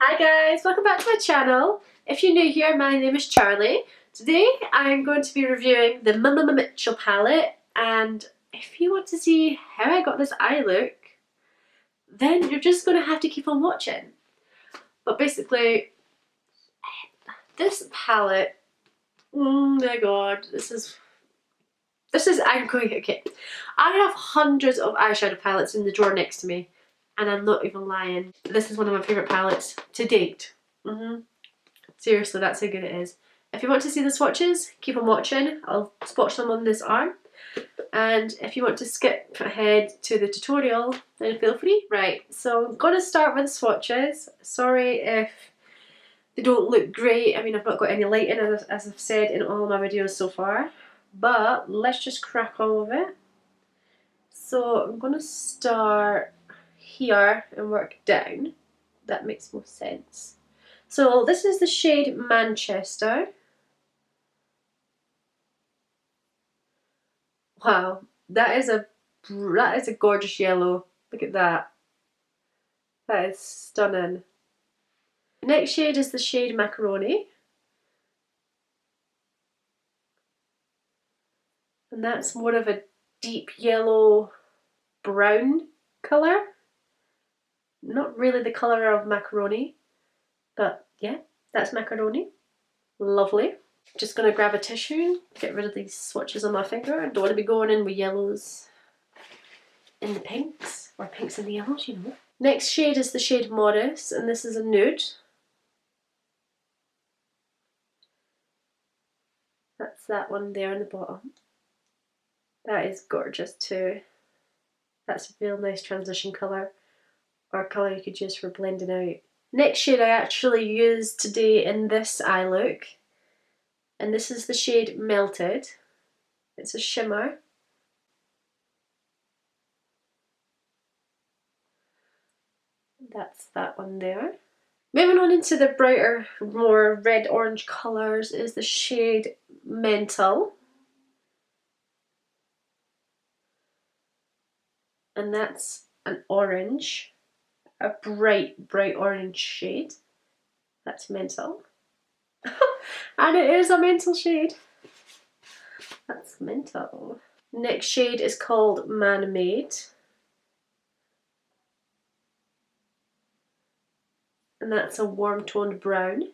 Hi guys, welcome back to my channel. If you're new here, my name is Charlie. Today I'm going to be reviewing the Mmmmitchell palette, and if you want to see how I got this eye look, then you're just going to have to keep on watching. But basically, this palette, oh my god, this is, I'm going, okay. I have hundreds of eyeshadow palettes in the drawer next to me, and I'm not even lying. This is one of my favourite palettes to date. Seriously, that's how good it is. If you want to see the swatches, keep on watching. I'll swatch them on this arm. And if you want to skip ahead to the tutorial, then feel free. Right, so I'm going to start with the swatches. Sorry if they don't look great. I mean, I've not got any lighting, as I've said in all my videos so far. But let's just crack on with it. So I'm going to start here and work down. That makes more sense. So this is the shade Manchester. Wow, that is a gorgeous yellow. Look at that. That is stunning. The next shade is the shade Macaroni. And that's more of a deep yellow brown colour. Not really the colour of macaroni, but yeah, that's Macaroni. Lovely. Just going to grab a tissue, get rid of these swatches on my finger. I don't want to be going in with yellows in the pinks, or pinks in the yellows, you know. Next shade is the shade Modest, and this is a nude. That's that one there on the bottom. That is gorgeous too. That's a real nice transition colour, or a colour you could use for blending out. Next shade I actually used today in this eye look, and this is the shade Melted. It's a shimmer. That's that one there. Moving on into the brighter, more red-orange colours is the shade Mental. And that's an orange, a bright orange shade. That's Mental. And it is a mental shade. That's Mental. Next shade is called Man-Made. And that's a warm toned brown.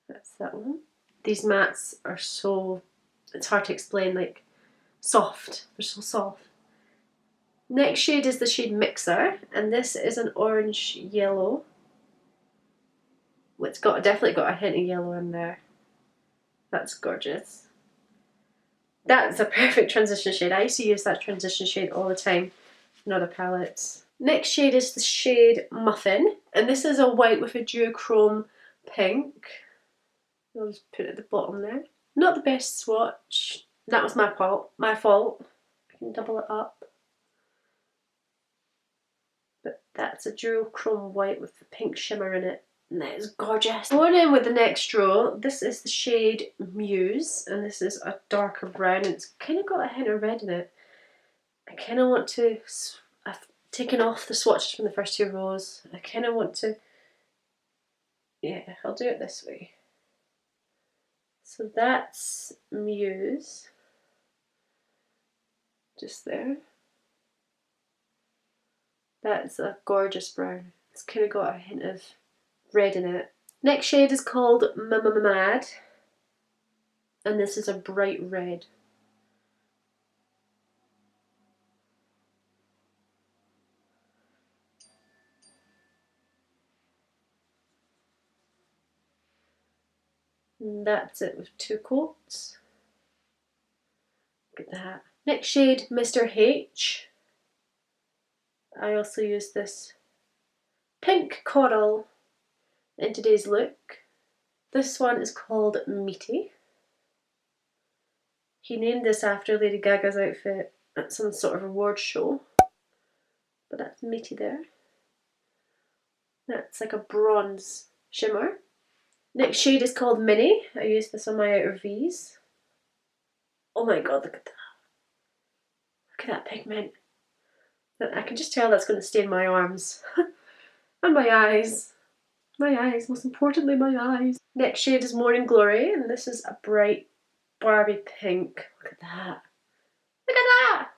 That's that one. These mattes are so, it's hard to explain, like soft. They're so soft. Next shade is the shade Mixer, and this is an orange yellow. It's definitely got a hint of yellow in there. That's gorgeous. That's a perfect transition shade. I used to use that transition shade all the time in other palettes. Next shade is the shade Muffin, and this is a white with a duochrome pink. I'll just put it at the bottom there. Not the best swatch. That was my fault. I can double it up. But that's a duochrome white with the pink shimmer in it. And that is gorgeous. Going in with the next row, this is the shade Muse, and this is a darker brown, and it's kind of got a hint of red in it. I kind of want to, I've taken off the swatches from the first two rows. I kind of want to, yeah, I'll do it this way. So that's Muse, just there. That's a gorgeous brown. It's kind of got a hint of red in it. Next shade is called Mad, and this is a bright red. And that's it with two coats. Look at that. Next shade, Mr. H. I also use this pink coral in today's look. This one is called Meaty. He named this after Lady Gaga's outfit at some sort of award show. But that's Meaty there. That's like a bronze shimmer. Next shade is called Mini. I used this on my outer V's. Oh my god, look at that. Look at that pigment. I can just tell that's going to stain my arms and my eyes. My eyes, most importantly my eyes. Next shade is Morning Glory, and this is a bright Barbie pink. Look at that. Look at that!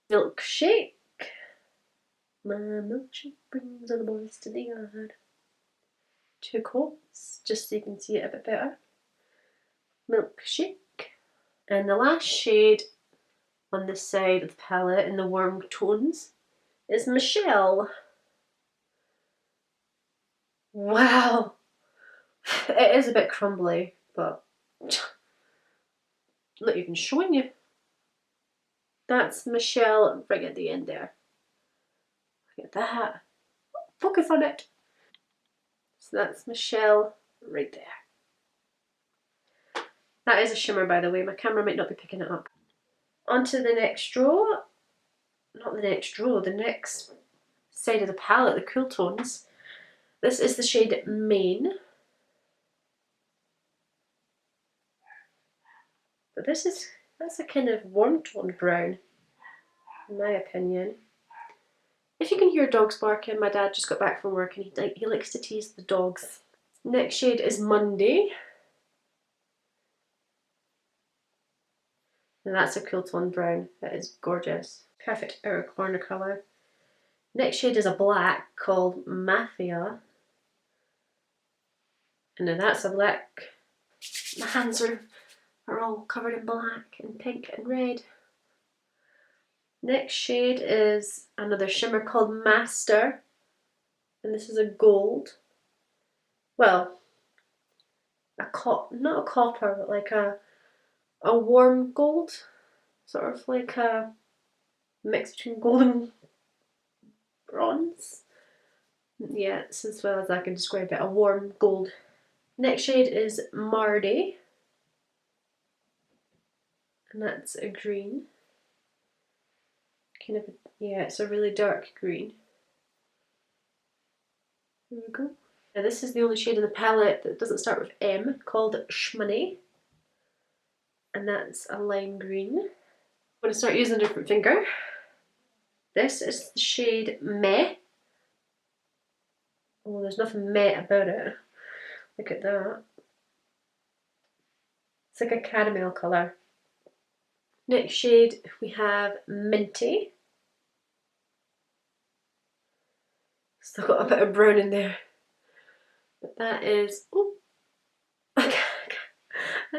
Milkshake. My milkshake brings all the boys to the yard. 2 coats, just so you can see it a bit better. Milkshake. And the last shade on this side of the palette in the warm tones is Mmmmitchell. Wow! It is a bit crumbly, but not even showing you. That's Mmmmitchell right at the end there. Look at that. Focus on it. So that's Mmmmitchell right there. That is a shimmer, by the way. My camera might not be picking it up. Onto the next row. Not the next row, the next side of the palette, the cool tones. This is the shade Main. But that's a kind of warm toned brown, in my opinion. If you can hear dogs barking, my dad just got back from work and he likes to tease the dogs. Next shade is Monday. And that's a cool tone brown. That is gorgeous. Perfect outer corner colour. Next shade is a black called Mafia. And now that's a black. My hands are all covered in black and pink and red. Next shade is another shimmer called Master. And this is a gold. Well, not a copper, but like a warm gold. Sort of like a mix between gold and bronze. Yeah, it's as well as I can describe it, a warm gold. Next shade is Mardy. And that's a green. Kind of, yeah, it's a really dark green. There we go. Now this is the only shade in the palette that doesn't start with M, called Shmoney. And that's a lime green. I'm going to start using a different finger. This is the shade Meh. Oh, there's nothing meh about it. Look at that. It's like a caramel colour. Next shade we have Minty. Still got a bit of brown in there. But that is, oh, I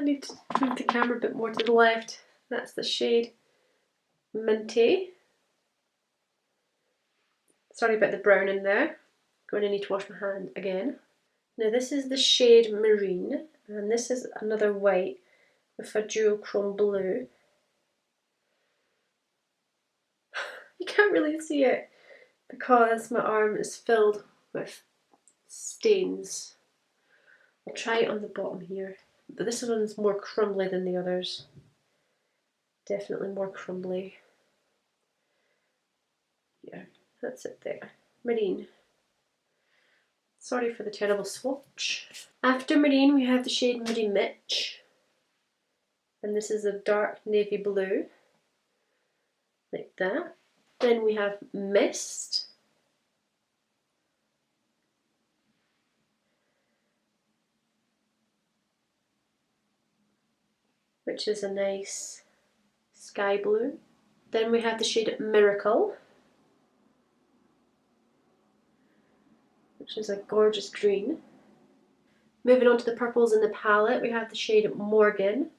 need to move the camera a bit more to the left. That's the shade Minty. Sorry about the brown in there. Going to need to wash my hand again. Now this is the shade Marine, and this is another white with a duochrome blue. You can't really see it because my arm is filled with stains. I'll try it on the bottom here, but this one's more crumbly than the others. Definitely more crumbly. Yeah, that's it there. Marine. Sorry for the terrible swatch. After Marine we have the shade Mmmmitchell. And this is a dark navy blue. Like that. Then we have Mist. Which is a nice sky blue. Then we have the shade Miracle, which is a gorgeous green. Moving on to the purples in the palette, we have the shade Morgan,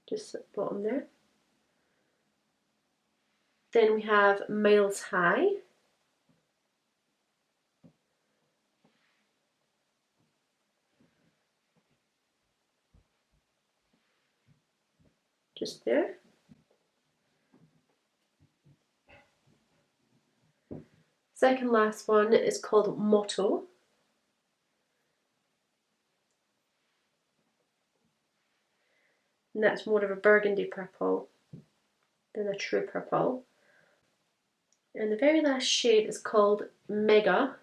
just at the bottom there. Then we have Miles High. Just there. Second last one is called Motto. And that's more of a burgundy purple than a true purple. And the very last shade is called Mega.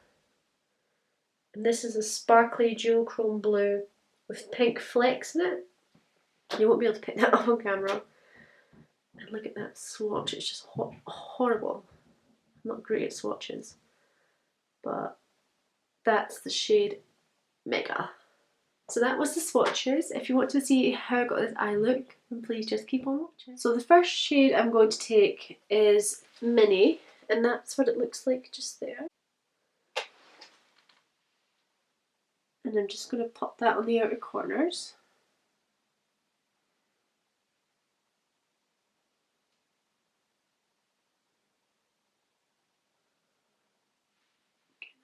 And this is a sparkly duochrome blue with pink flecks in it. You won't be able to pick that up on camera. And look at that swatch, it's just horrible. I'm not great at swatches, but That's the shade Mega. So that was the swatches. If you want to see how I got this eye look, then please just keep on watching. So the first shade I'm going to take is Mini, and that's what it looks like just there. And I'm just going to pop that on the outer corners.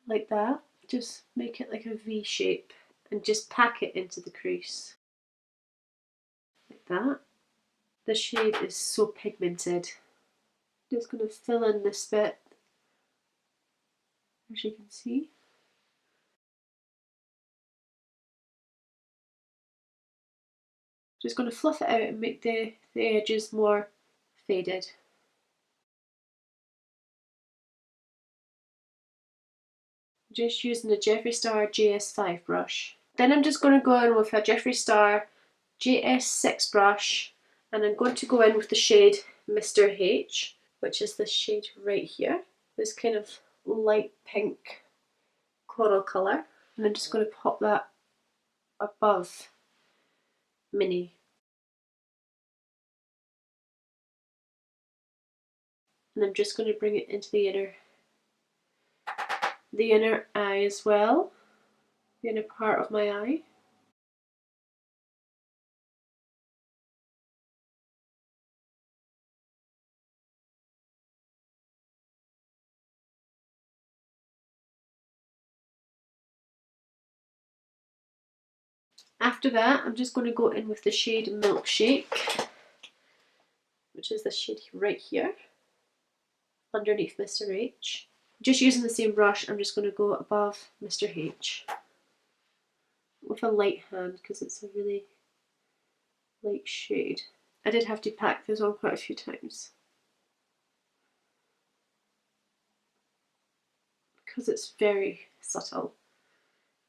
Like that. Just make it like a V shape and just pack it into the crease. Like that. The shade is so pigmented. Just going to fill in this bit, as you can see. Just going to fluff it out and make the edges more faded. Just using the Jeffree Star JS5 brush. Then I'm just going to go in with a Jeffree Star JS6 brush, and I'm going to go in with the shade Mr. H, which is this shade right here. This kind of light pink coral colour. And I'm just going to pop that above Mini. And I'm just going to bring it into the inner eye as well, the inner part of my eye. After that, I'm just going to go in with the shade Milkshake, which is this shade right here, underneath Mr. H. Just using the same brush, I'm just going to go above Mr. H with a light hand because it's a really light shade. I did have to pack this on quite a few times because it's very subtle,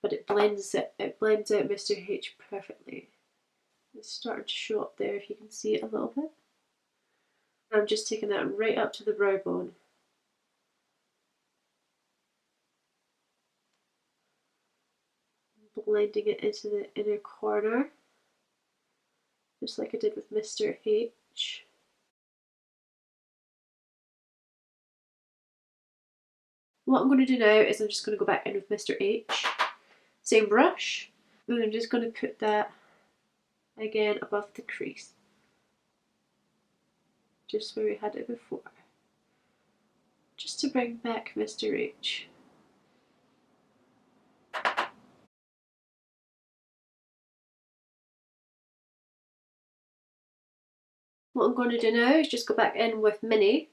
but it blends out Mr. H perfectly. It's starting to show up there if you can see it a little bit. I'm just taking that right up to the brow bone. Blending it into the inner corner, just like I did with Mr. H. What I'm going to do now is I'm just going to go back in with Mr. H, same brush, and I'm just going to put that again above the crease, just where we had it before, just to bring back Mr. H. What I'm going to do now is just go back in with Mini,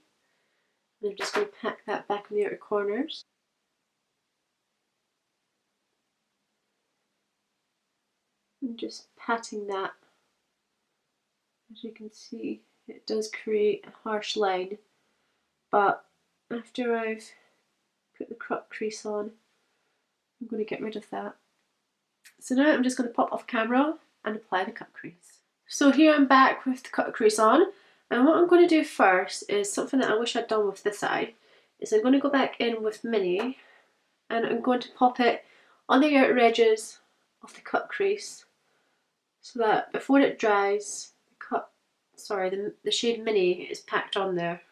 and I'm just going to pack that back in the outer corners. And just patting that. As you can see, it does create a harsh line, but after I've put the cut crease on, I'm going to get rid of that. So now I'm just going to pop off camera and apply the cut crease. So here I'm back with the cut crease on, and what I'm going to do first is something that I wish I'd done with this eye, is I'm going to go back in with Mini, and I'm going to pop it on the outer edges of the cut crease, so that before it dries, the shade Mini is packed on there.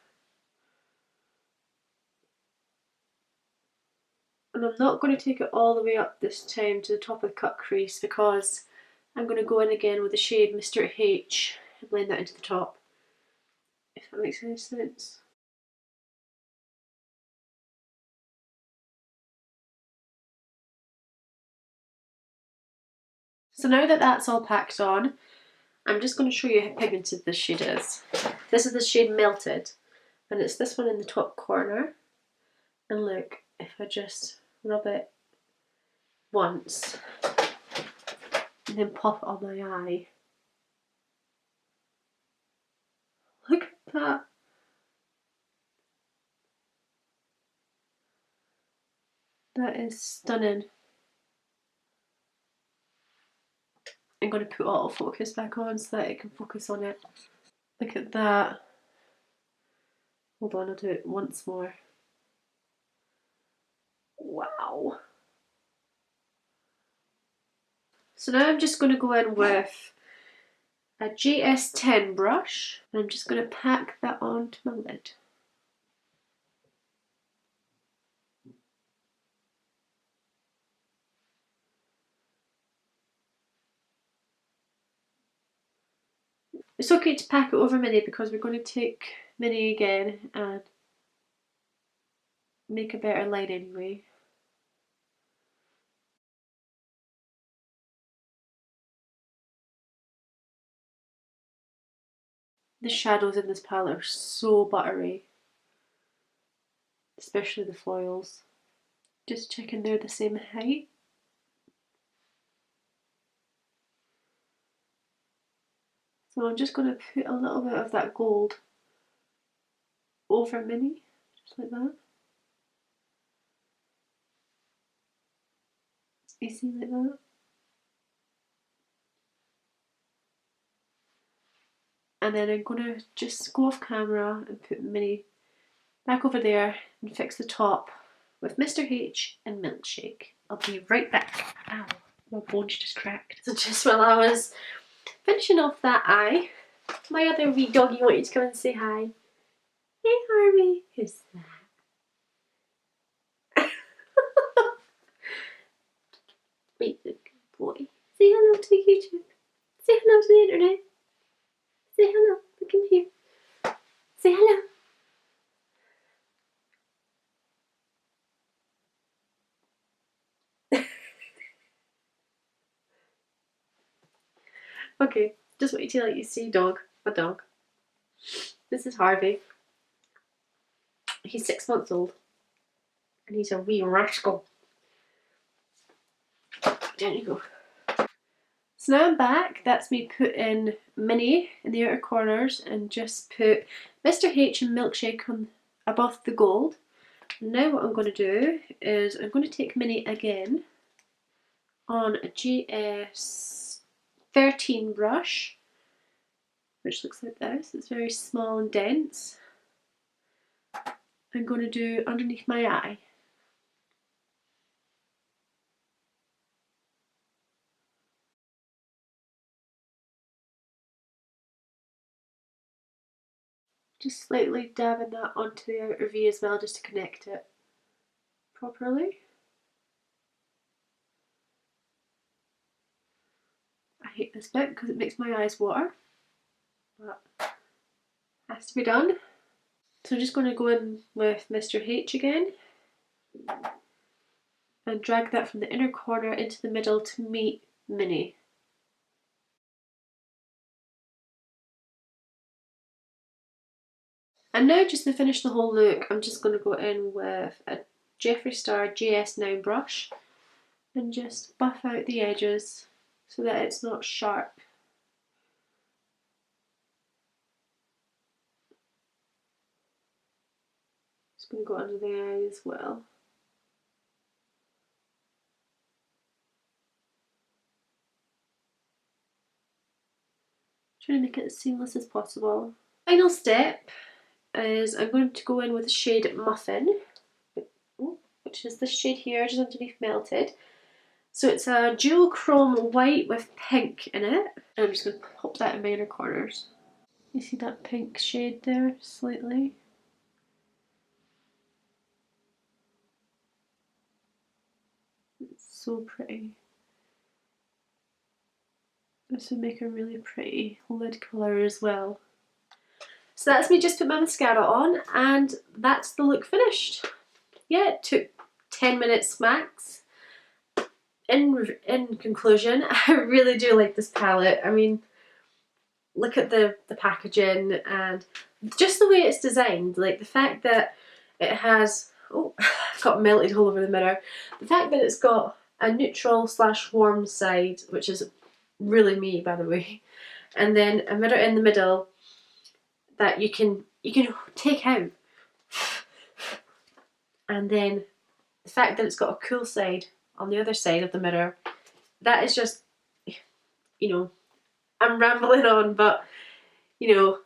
And I'm not going to take it all the way up this time to the top of the cut crease, because I'm going to go in again with the shade Mr. H and blend that into the top, if that makes any sense. So now that that's all packed on, I'm just going to show you how pigmented this shade is. This is the shade Melted, and it's this one in the top corner. And look, if I just rub it once and then pop it on my eye, look at that. That is stunning. I'm going to put autofocus back on so that it can focus on it. Look at that. Hold on, I'll do it once more. Wow. So now I'm just going to go in with a GS10 brush, and I'm just going to pack that onto my lid. It's okay to pack it over Mini because we're going to take Mini again and make a better line anyway. The shadows in this palette are so buttery, especially the foils. Just checking they're the same height. So I'm just going to put a little bit of that gold over Mini, just like that. You see, like that. And then I'm going to just go off camera and put Mini back over there and fix the top with Mr. H and Milkshake. I'll be right back. Ow, my bone's just cracked. So just while I was finishing off that eye, my other wee doggy wanted to come and say hi. Hey Harvey, who's that? Wait, good boy. Say hello to YouTube. Say hello to the internet. Say hello. Look in here. Say hello. Okay, just wait till you see dog. A dog. This is Harvey. He's 6 months old. And he's a wee rascal. There you go. So now I'm back. That's me putting Mini in the outer corners and just put Mr. H and Milkshake on above the gold. Now what I'm going to do is I'm going to take Mini again on a GS13 brush, which looks like this. It's very small and dense. I'm going to do underneath my eye. Just slightly dabbing that onto the outer V as well, just to connect it properly. I hate this bit because it makes my eyes water, but has to be done. So I'm just going to go in with Mr. H again and drag that from the inner corner into the middle to meet Mini. And now, just to finish the whole look, I'm just going to go in with a Jeffree Star GS9 brush and just buff out the edges so that it's not sharp. Just going to go under the eye as well. Trying to make it as seamless as possible. Final step is I'm going to go in with the shade Muffin, which is this shade here, just underneath Melted. So it's a dual chrome white with pink in it. And I'm just going to pop that in my inner corners. You see that pink shade there, slightly? It's so pretty. This would make a really pretty lid colour as well. So that's me just put my mascara on, and that's the look finished. Yeah, it took 10 minutes max. In conclusion, I really do like this palette. I mean, look at the packaging and just the way it's designed. Like the fact that it has, oh, got melted all over the mirror. The fact that it's got a neutral / warm side, which is really me, by the way, and then a mirror in the middle that you can take out, and then the fact that it's got a cool side on the other side of the mirror. That is just, you know, I'm rambling on, but you know,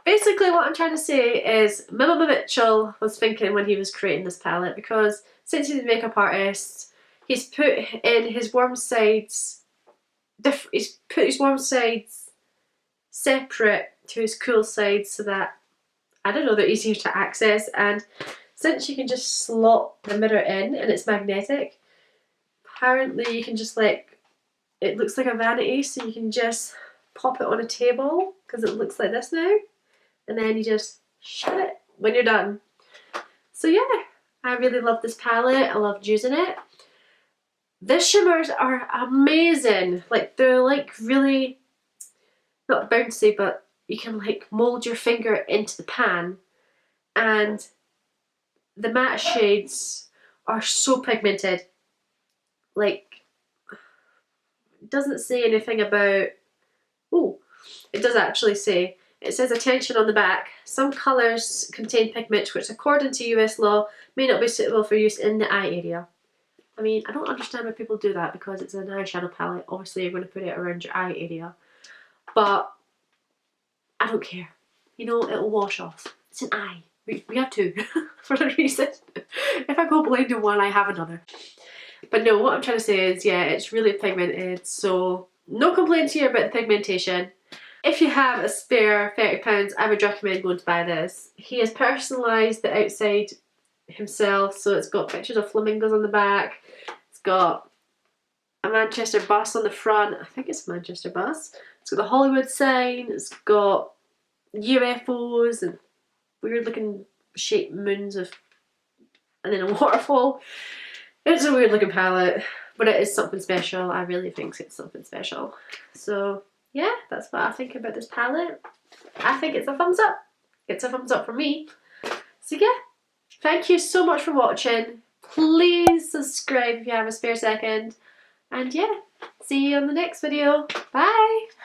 basically what I'm trying to say is Mmmmitchell was thinking when he was creating this palette, because since he's a makeup artist, he's put in his warm sides, he's put his warm sides separate to his cool sides so that, I don't know, they're easier to access. And since you can just slot the mirror in and it's magnetic, apparently you can just like, it looks like a vanity, so you can just pop it on a table because it looks like this now, and then you just shut it when you're done. So yeah, I really love this palette. I loved using it. The shimmers are amazing. Like, they're like really not bouncy, but you can like mold your finger into the pan, and the matte shades are so pigmented. Like, it doesn't say anything about, oh, it does actually say, it says attention on the back, some colours contain pigment which according to US law may not be suitable for use in the eye area. I mean, I don't understand why people do that, because it's an eyeshadow palette, obviously you're going to put it around your eye area, but I don't care, you know, it'll wash off. It's an eye, we have two for a reason. If I go blind in one, I have another. But no, what I'm trying to say is, yeah, it's really pigmented, so no complaints here about the pigmentation. If you have a spare £30, I would recommend going to buy this. He has personalised the outside himself, so it's got pictures of flamingos on the back, it's got a Manchester bus on the front, I think it's a Manchester bus, it's got the Hollywood sign, it's got UFOs and weird looking shaped moons of, and then a waterfall. It's a weird looking palette, but it is something special. I really think it's something special. So yeah, that's what I think about this palette. I think it's a thumbs up. It's a thumbs up for me. So yeah, thank you so much for watching. Please subscribe if you have a spare second. And yeah, see you on the next video. Bye!